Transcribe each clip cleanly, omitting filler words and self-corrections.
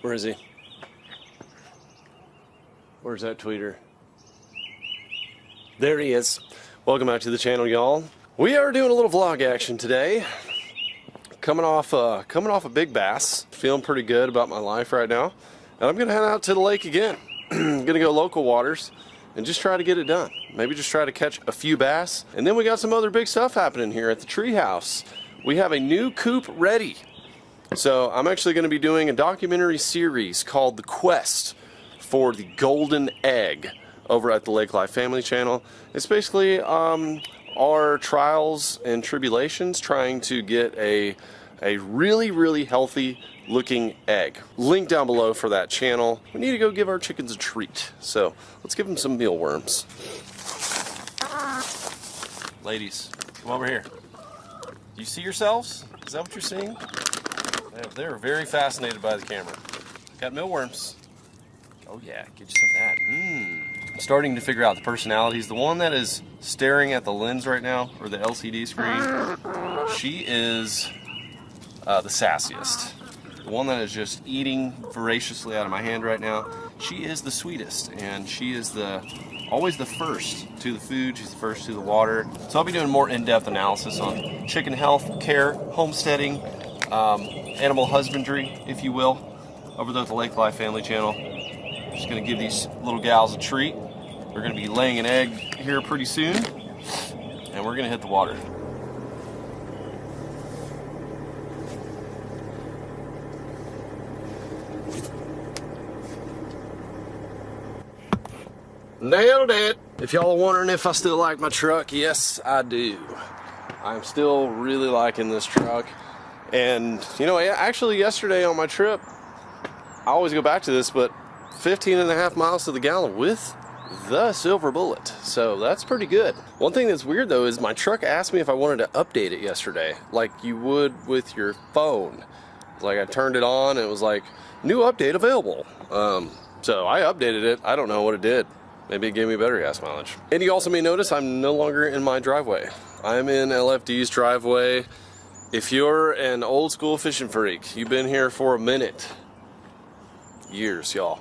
Where is he? Where's that tweeter? There he is. Welcome back to the channel, y'all. We are doing a little vlog action today. Coming off a big bass. Feeling pretty good about my life right now. And I'm gonna head out to the lake again. Gonna go local waters and just try to get it done. Maybe just try to catch a few bass. And then we got some other big stuff happening here at the treehouse. We have a new coop ready. So I'm actually gonna be doing a documentary series called The Quest for the Golden Egg over at the Lake Life Family channel. It's basically our trials and tribulations trying to get a really healthy looking egg. Link down below for that channel. We need to go give our chickens a treat. So let's give them some mealworms. Ladies, come over here. Do you see yourselves? Is that what you're seeing? They're very fascinated by the camera. Got mealworms. Oh yeah, get you some of that. I'm starting to figure out the personalities. The one that is staring at the lens right now, or the LCD screen, she is the sassiest. The one that is just eating voraciously out of my hand right now, she is the sweetest, and she is always the first to the food. She's the first to the water. So I'll be doing more in-depth analysis on chicken health, care, homesteading, animal husbandry, if you will, over there at the Lake Life Family channel. Just gonna give these little gals a treat. They're gonna be laying an egg here pretty soon, and we're gonna hit the water. Nailed it! If y'all are wondering if I still like my truck, yes, I do. I'm still really liking this truck. And, you know, actually yesterday on my trip, I always go back to this, but 15.5 miles to the gallon with the silver bullet. So that's pretty good. One thing that's weird though is my truck asked me if I wanted to update it yesterday, like you would with your phone. Like I turned it on and it was like, new update available. So I updated it. I don't know what it did. Maybe it gave me better gas mileage. And you also may notice I'm no longer in my driveway. I'm in LFD's driveway. If you're an old school fishing freak, you've been here for a minute. Years, y'all.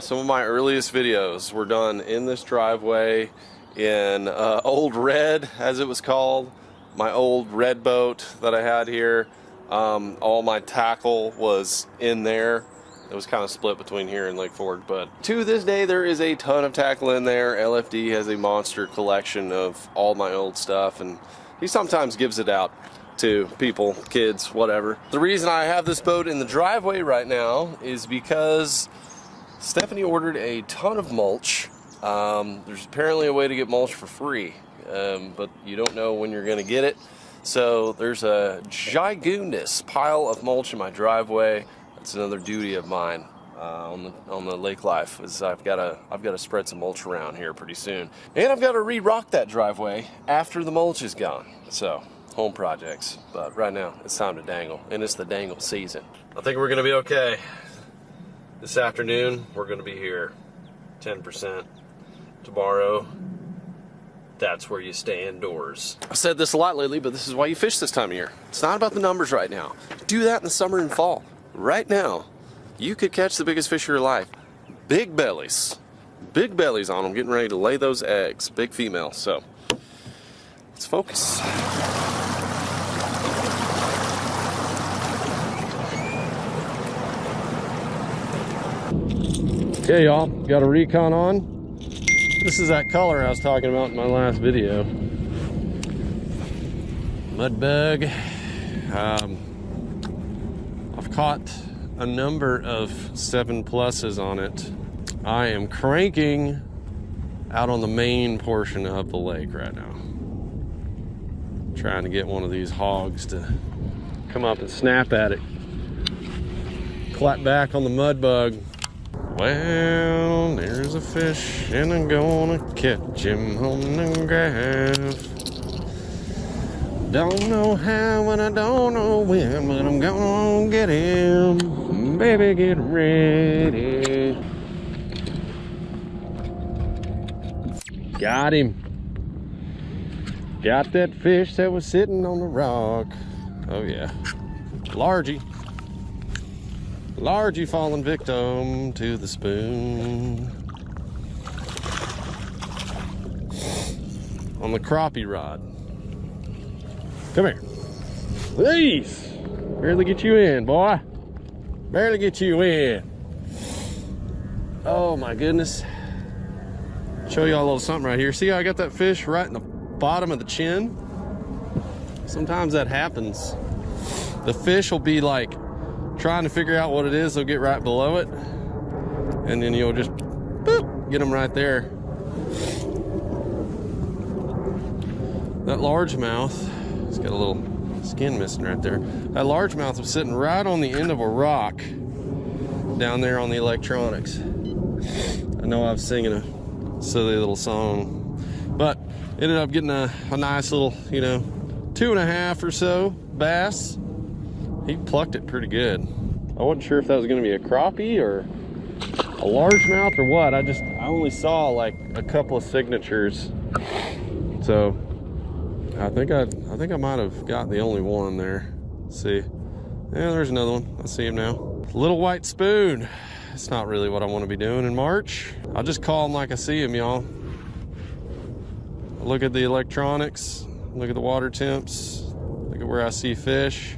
Some of my earliest videos were done in this driveway in Old Red, as it was called. My old red boat that I had here. All my tackle was in there. It was kind of split between here and Lake Fork, but to this day there is a ton of tackle in there. LFD has a monster collection of all my old stuff, and he sometimes gives it out to people, kids, whatever. The reason I have this boat in the driveway right now is because Stephanie ordered a ton of mulch. There's apparently a way to get mulch for free, but you don't know when you're gonna get it. So there's a gigundous pile of mulch in my driveway. That's another duty of mine on the Lake Life, is I've got to spread some mulch around here pretty soon, and I've got to re-rock that driveway after the mulch is gone. So home projects, but right now it's time to dangle, and it's the dangle season. I think we're gonna be okay. This afternoon we're gonna be here 10%. Tomorrow, that's where you stay indoors. I've said this a lot lately, but this is why you fish this time of year. It's not about the numbers right now. Do that in the summer and fall. Right now, you could catch the biggest fish of your life. Big bellies. Big bellies on them, getting ready to lay those eggs. Big female, so let's focus. Okay, y'all, got a recon on. This is that color I was talking about in my last video. Mud bug. I've caught a number of 7+s on it. I am cranking out on the main portion of the lake right now. Trying to get one of these hogs to come up and snap at it. Clap back on the mud bug. Well, there's a fish and I'm gonna catch him on the graph. Don't know how and I don't know when, but I'm gonna get him. Baby, get ready. Got him. Got that fish that was sitting on the rock. Oh yeah, largie. Largy fallen victim to the spoon. On the crappie rod. Come here. Please. Barely get you in, boy. Barely get you in. Oh my goodness. Show y'all a little something right here. See how I got that fish right in the bottom of the chin? Sometimes that happens. The fish will be like trying to figure out what it is. They'll get right below it. And then you'll just boop, get them right there. That largemouth, it's got a little skin missing right there. That largemouth was sitting right on the end of a rock down there on the electronics. I know I was singing a silly little song, but ended up getting a nice little, 2.5 or so bass. He plucked it pretty good. I wasn't sure if that was gonna be a crappie or a largemouth or what. I only saw like a couple of signatures. So I think I might have got the only one there. Let's see. Yeah, there's another one. I see him now. Little white spoon. It's not really what I want to be doing in March. I'll just call him like I see him, y'all. Look at the electronics. Look at the water temps. Look at where I see fish.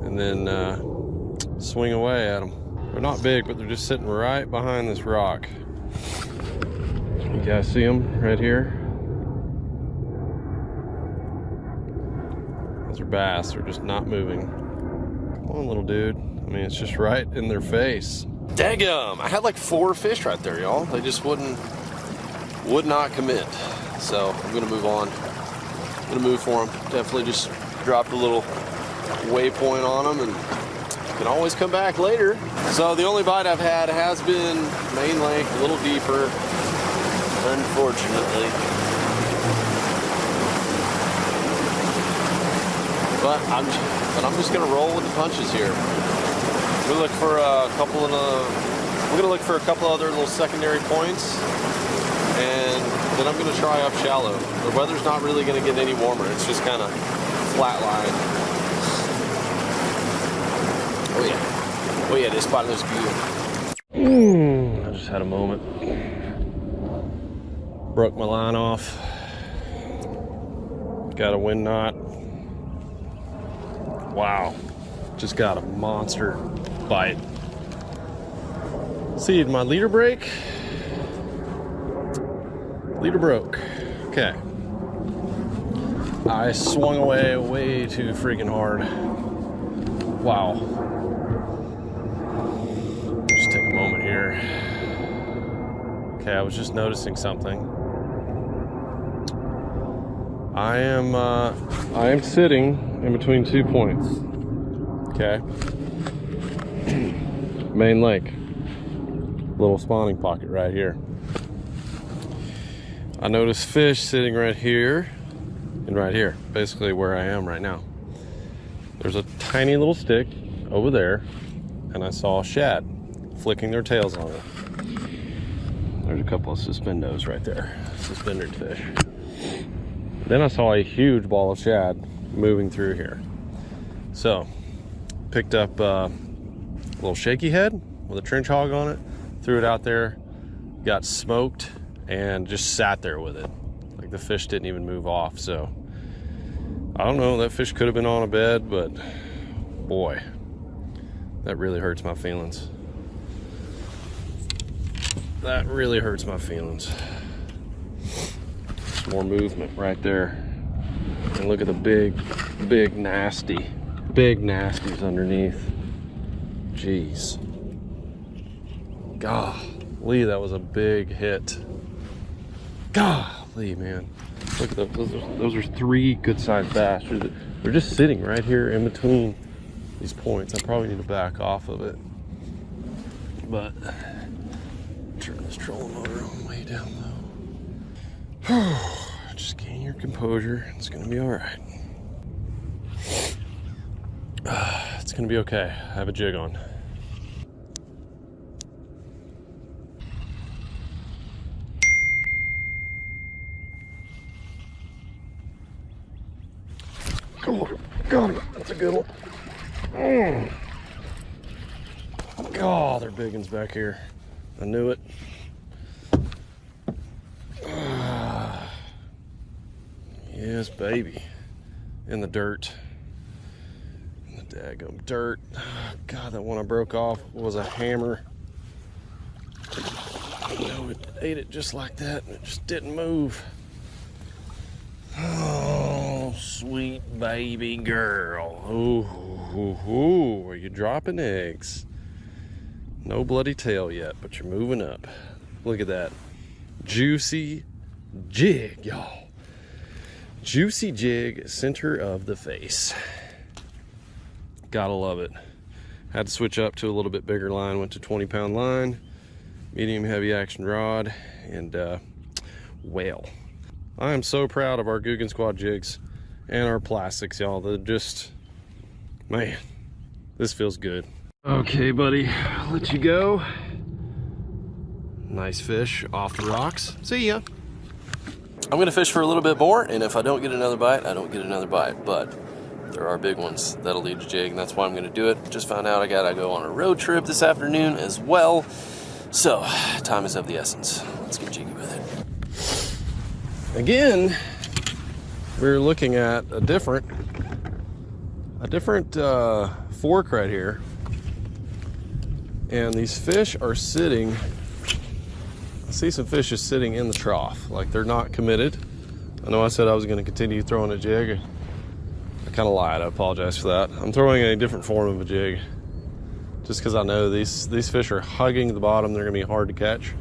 And then swing away at them. They're not big, but they're just sitting right behind this rock. You guys see them right here? Those are bass. They're just not moving. Come on, little dude. I mean, it's just right in their face. Daggum! I had like 4 fish right there, y'all. They just would not commit. So I'm gonna move on. I'm gonna move for them. Definitely just dropped a little waypoint on them, and can always come back later. So the only bite I've had has been main lake, a little deeper, unfortunately. But I'm just gonna roll with the punches here. We're gonna look for a couple of other little secondary points, and then I'm gonna try up shallow. The weather's not really gonna get any warmer. It's just kind of flat line. Oh yeah, this spot looks good. I just had a moment. Broke my line off. Got a wind knot. Wow, just got a monster bite. See, did my leader break? Leader broke. Okay. I swung away way too freaking hard. Wow. Just take a moment here. Okay, I was just noticing something. I am sitting in between 2 points. Okay. Main lake. Little spawning pocket right here. I noticed fish sitting right here and right here, basically where I am right now. There's a tiny little stick over there, and I saw a shad flicking their tails on it. There's a couple of suspendos right there, suspended fish. Then I saw a huge ball of shad moving through here. So, picked up a little shaky head with a trench hog on it, threw it out there, got smoked, and just sat there with it. Like the fish didn't even move off. So, I don't know, that fish could have been on a bed, but boy, that really hurts my feelings. That really hurts my feelings. More movement right there. And look at the big nasties underneath. Jeez. Golly, that was a big hit. Golly, man. Look at those are 3 good-sized bass. They're just sitting right here in between these points. I probably need to back off of it. But turn this trolling motor on way down low. Just gain your composure. It's gonna be all right. It's gonna be okay. I have a jig on. Got him. That's a good one. Oh, they're big ones back here. I knew it. Yes, baby. In the dirt. In the daggum dirt. God, that one I broke off was a hammer. I know it ate it just like that, and it just didn't move. Oh, sweet baby girl. Ooh, are you dropping eggs? No bloody tail yet, but you're moving up. Look at that. Juicy jig, y'all. Juicy jig, center of the face. Gotta love it. Had to switch up to a little bit bigger line. Went to 20-pound line, medium heavy action rod, and whale. I am so proud of our Googan Squad jigs and our plastics, y'all. They're just, man, this feels good. Okay, buddy, I'll let you go. Nice fish off the rocks. See ya. I'm gonna fish for a little bit more, and if I don't get another bite, I don't get another bite, but there are big ones that'll lead to jig, and that's why I'm gonna do it. Just found out I gotta go on a road trip this afternoon as well, so time is of the essence. Let's get jiggy with it. Again, we're looking at a different fork right here, and these fish are sitting. I see some fish just sitting in the trough, like they're not committed. I know I said I was going to continue throwing a jig. I kind of lied. I apologize for that. I'm throwing a different form of a jig, just because I know these fish are hugging the bottom. They're going to be hard to catch.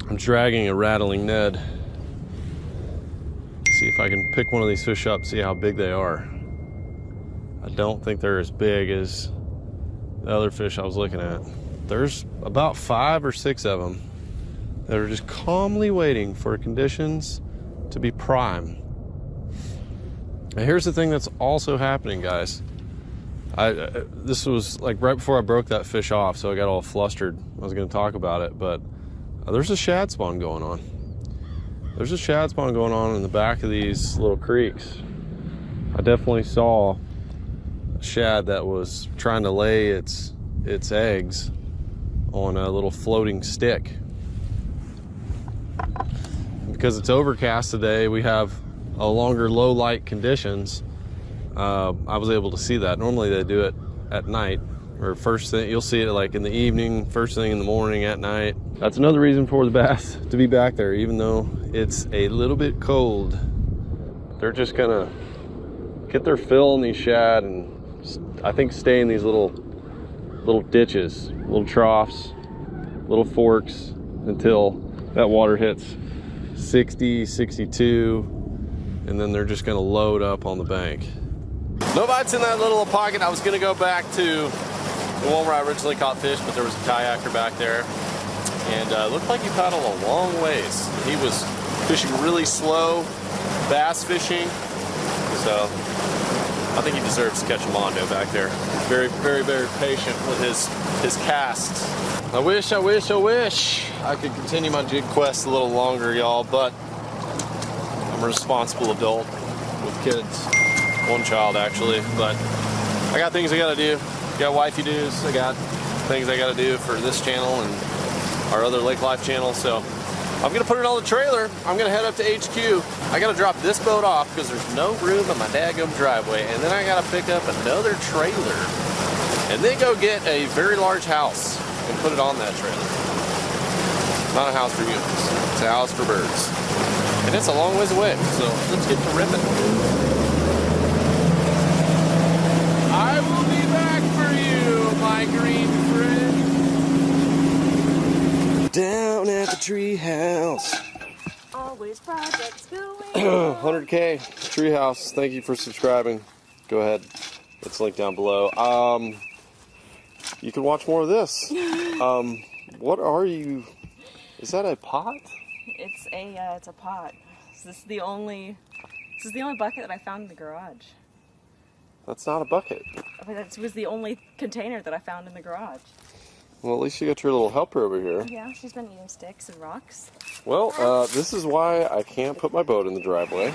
I'm dragging a rattling Ned. See if I can pick one of these fish up, see how big they are. I don't think they're as big as the other fish I was looking at. There's about 5 or 6 of them that are just calmly waiting for conditions to be prime. And here's the thing that's also happening, guys. This was like right before I broke that fish off, so I got all flustered. I was going to talk about it, but there's a shad spawn going on. There's a shad spawn going on in the back of these little creeks. I definitely saw a shad that was trying to lay its eggs on a little floating stick. Because it's overcast today, we have a longer low light conditions. I was able to see that. Normally they do it at night, or first thing. You'll see it like in the evening, first thing in the morning, at night. That's another reason for the bass to be back there, even though it's a little bit cold. They're just gonna get their fill in these shad, and I think stay in these little ditches, little troughs, little forks, until that water hits 60, 62, and then they're just gonna load up on the bank. No bites in that little pocket. I was gonna go back to the one where I originally caught fish, but there was a kayaker back there, and it looked like he paddled a long ways. He was fishing really slow, bass fishing, so I think he deserves to catch a mondo back there. Very, very, very patient with his casts. I wish I could continue my jig quest a little longer, y'all, but I'm a responsible adult with kids. One child, actually, but I got things I gotta do. Got wifey dues. I got things I gotta do for this channel and our other Lake Life channel, so I'm gonna put it on the trailer. I'm gonna head up to HQ. I gotta drop this boat off because there's no room in my daggum driveway, and then I gotta pick up another trailer and then go get a very large house and put it on that trailer. Not a house for humans, it's a house for birds. And it's a long ways away, so let's get to ripping. I will be back for you, my green friend. Down at the treehouse. Always projects going 100K treehouse. Thank you for subscribing. Go ahead. It's linked down below. You can watch more of this. What are you? Is that a pot? It's a pot. This is the only bucket that I found in the garage. That's not a bucket. But it was the only container that I found in the garage. Well, at least you got your little helper over here. Yeah, she's been eating sticks and rocks. Well, this is why I can't put my boat in the driveway.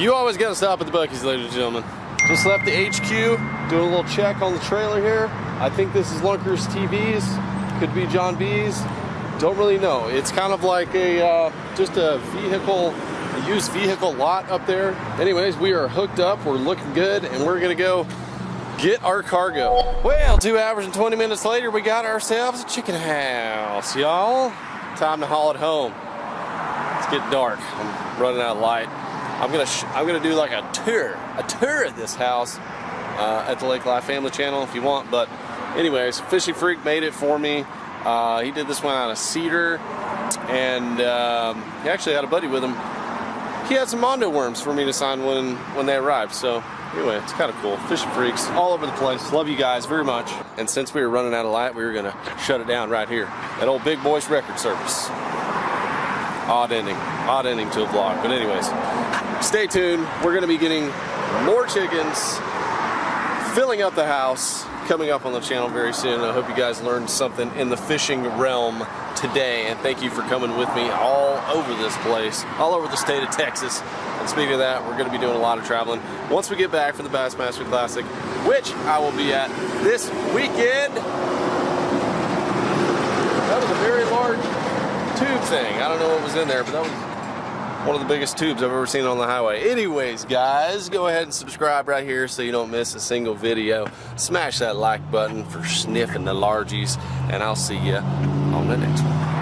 You always gotta stop at the Buc-ee's, ladies and gentlemen. Just left the HQ, doing a little check on the trailer here. I think this is Lunker's TV's, could be John B's. Don't really know. It's kind of like a just a used vehicle lot up there. Anyways, we are hooked up, we're looking good, and we're gonna go get our cargo. Well, 2 hours and 20 minutes later, we got ourselves a chicken house, y'all. Time to haul it home. It's getting dark. I'm running out of light. I'm gonna do like a tour of this house at the Lake Life Family Channel if you want. But anyways, Fishy Freak made it for me. He did this one out of cedar, and he actually had a buddy with him. He had some Mondo worms for me to sign when they arrived. So anyway, it's kind of cool. Fishy Freaks all over the place. Love you guys very much. And since we were running out of light, we were gonna shut it down right here at old Big Boy's Record Service. Odd ending to a vlog. But anyways, stay tuned. We're gonna be getting more chickens, filling up the house, coming up on the channel very soon. I hope you guys learned something in the fishing realm today, and thank you for coming with me all over this place, all over the state of Texas. And speaking of that, we're gonna be doing a lot of traveling once we get back from the Bassmaster Classic, which I will be at this weekend. That was a very large tube thing. I don't know what was in there, but that was one of the biggest tubes I've ever seen on the highway. Anyways, guys, go ahead and subscribe right here so you don't miss a single video. Smash that like button for sniffing the largies, and I'll see you on the next one.